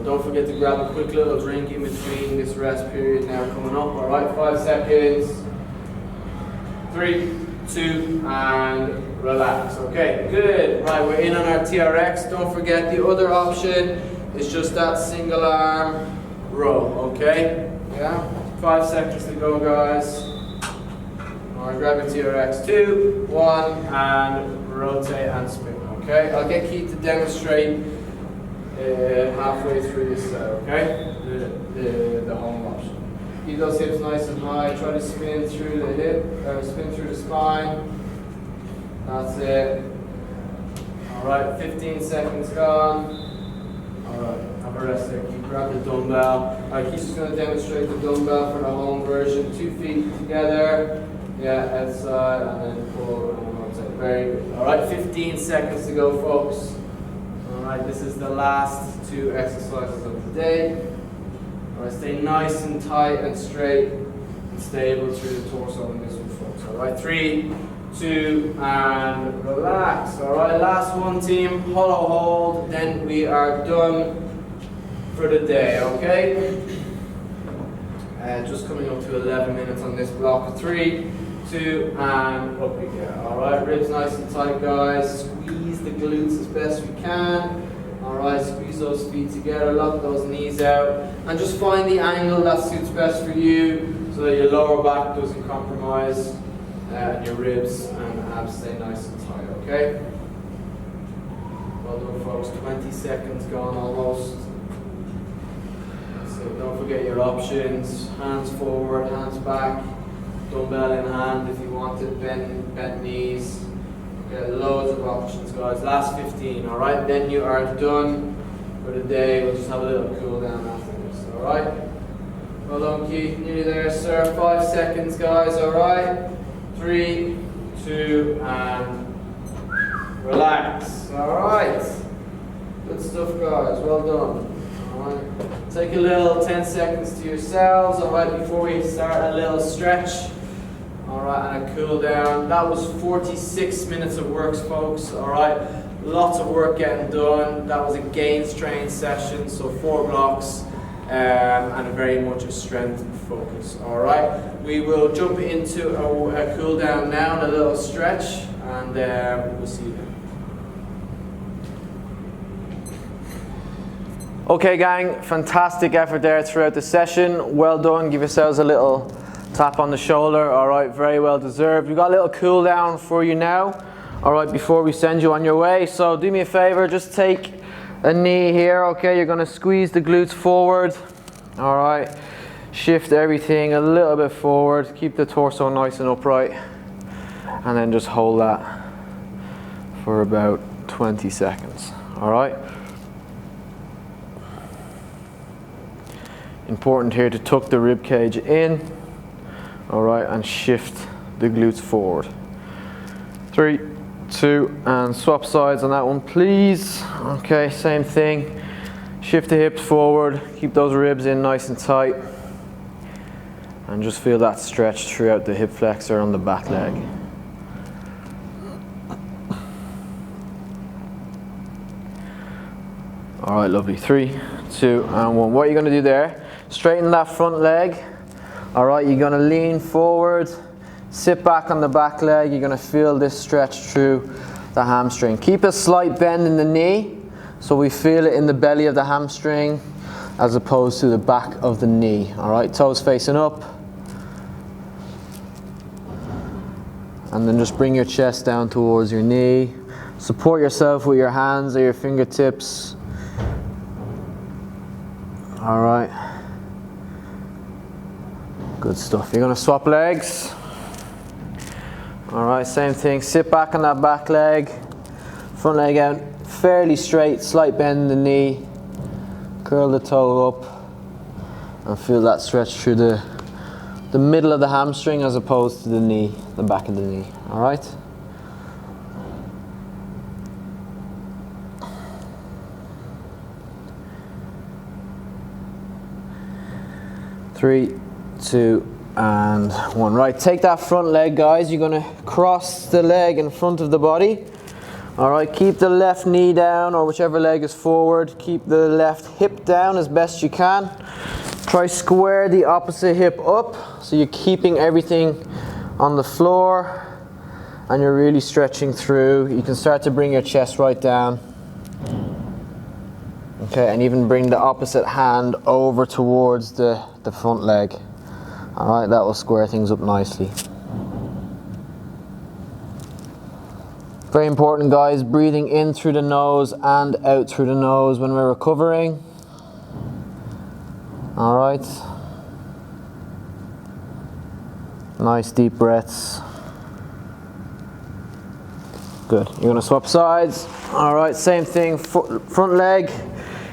Speaker 1: Don't forget to grab a quick little drink in between this rest period now coming up. Alright, 5 seconds. 3, 2, and relax. Okay, good. Right, we're in on our TRX. Don't forget the other option is just that single arm row. Okay? Yeah? 5 seconds to go, guys. Alright, grab your TRX. 2, 1, and rotate and spin. Okay? I'll get Keith to demonstrate halfway through this set, okay? The home option. Keep those hips nice and high. Try to spin through the hip, spin through the spine. That's it. Alright, 15 seconds gone. Alright, have a rest there. Keep grab the dumbbell. Alright, Keith's just going to demonstrate the dumbbell for the home version. 2 feet together. Yeah, outside, and then pull and rotate. Very good. Alright, 15 seconds to go, folks. Alright, this is the last 2 exercises of the day. Alright, stay nice and tight and straight. and stable through the torso in this one, folks. All right, 3, 2, and relax. All right, last one, team. Hollow hold. Then we are done for the day. Okay. Just coming up to 11 minutes on this block. 3, 2, and up we go. All right, ribs nice and tight, guys. Squeeze the glutes as best we can. All right, squeeze those feet together, lock those knees out, and just find the angle that suits best for you so that your lower back doesn't compromise and your ribs and abs stay nice and tight, okay? Well done, folks. 20 seconds gone almost. So don't forget your options. Hands forward, hands back, dumbbell in hand if you want it, bent knees. Okay, loads of options, guys. Last 15, all right? Then you are done for the day. We'll just have a little cool down after this, all right? Well done, Keith. Nearly there, sir. 5 seconds, guys, all right? 3, 2, and relax. All right. Good stuff, guys. Well done. All right. Take a little 10 seconds to yourselves, all right, before we start a little stretch. Alright, and a cool down. That was 46 minutes of work, folks. Alright, lots of work getting done. That was a Gainz train session, so 4 blocks and very much a strength focus. Alright, we will jump into a cool down now and a little stretch, and we'll see you then. Okay, gang, fantastic effort there throughout the session. Well done. Give yourselves a little tap on the shoulder. All right, very well deserved. We've got a little cool down for you now, all right, before we send you on your way. So do me a favor, just take a knee here, okay? You're gonna squeeze the glutes forward, all right? Shift everything a little bit forward, keep the torso nice and upright, and then just hold that for about 20 seconds, all right? Important here to tuck the rib cage in. All right, and shift the glutes forward. 3, 2, and swap sides on that one, please. Okay, same thing. Shift the hips forward, keep those ribs in nice and tight, and just feel that stretch throughout the hip flexor on the back leg. All right, lovely. 3, 2, and 1. What are you going to do there? Straighten that front leg. All right, you're gonna lean forward, sit back on the back leg. You're gonna feel this stretch through the hamstring. Keep a slight bend in the knee, so we feel it in the belly of the hamstring as opposed to the back of the knee. All right, toes facing up. And then just bring your chest down towards your knee. Support yourself with your hands or your fingertips. All right. Good stuff. You're going to swap legs. All right, same thing. Sit back on that back leg. Front leg out fairly straight, slight bend in the knee. Curl the toe up and feel that stretch through the middle of the hamstring as opposed to the knee, the back of the knee. All right? Three, 2, and 1. Right, take that front leg, guys. You're going to cross the leg in front of the body. All right, keep the left knee down, or whichever leg is forward. Keep the left hip down as best you can. Try square the opposite hip up, so you're keeping everything on the floor and you're really stretching through. You can start to bring your chest right down. Okay, and even bring the opposite hand over towards the front leg. All right, that will square things up nicely. Very important, guys, breathing in through the nose and out through the nose when we're recovering. All right. Nice deep breaths. Good. You're going to swap sides. All right, same thing, front leg.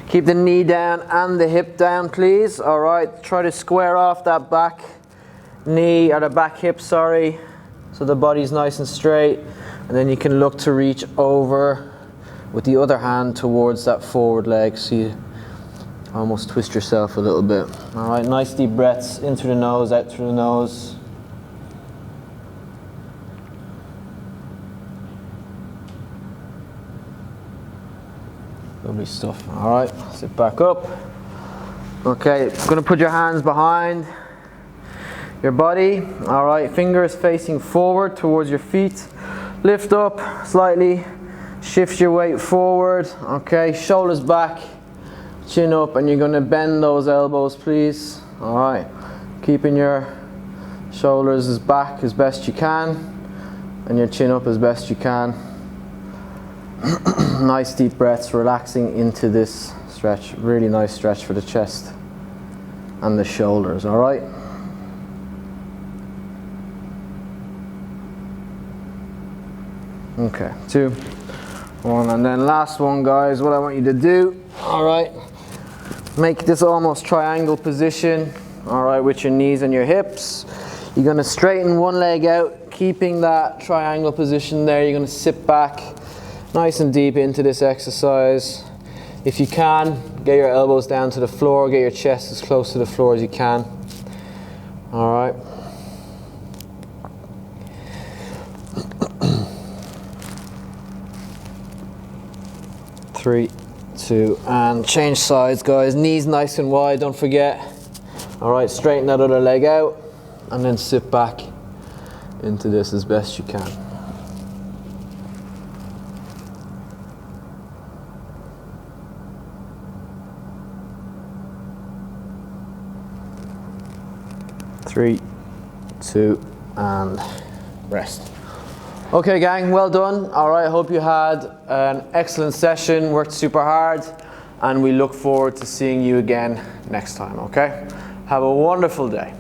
Speaker 1: Keep the knee down and the hip down, please. All right, try to square off that back knee, or the back hip, sorry, so the body's nice and straight. And then you can look to reach over with the other hand towards that forward leg. So you Almost twist yourself a little bit. All right, nice deep breaths in through the nose, out through the nose. Lovely stuff. All right, sit back up. Okay, gonna put your hands behind your body. All right, fingers facing forward towards your feet. Lift up slightly, shift your weight forward. Okay, shoulders back, chin up, and you're gonna bend those elbows, please. All right, keeping your shoulders as back as best you can, and your chin up as best you can. Nice deep breaths, relaxing into this stretch. Really nice stretch for the chest and the shoulders, all right? Okay, 2, 1, and then last one, guys. What I want you to do, all right, make this almost triangle position, all right, with your knees and your hips. You're gonna straighten one leg out, keeping that triangle position there. You're gonna sit back nice and deep into this exercise. If you can, get your elbows down to the floor, get your chest as close to the floor as you can. All right. Three, 2, and change sides, guys. Knees nice and wide, don't forget. All right, straighten that other leg out, and then sit back into this as best you can. Three, 2, and rest. Okay, gang, well done. All right, I hope you had an excellent session, worked super hard, and we look forward to seeing you again next time, okay? Have a wonderful day.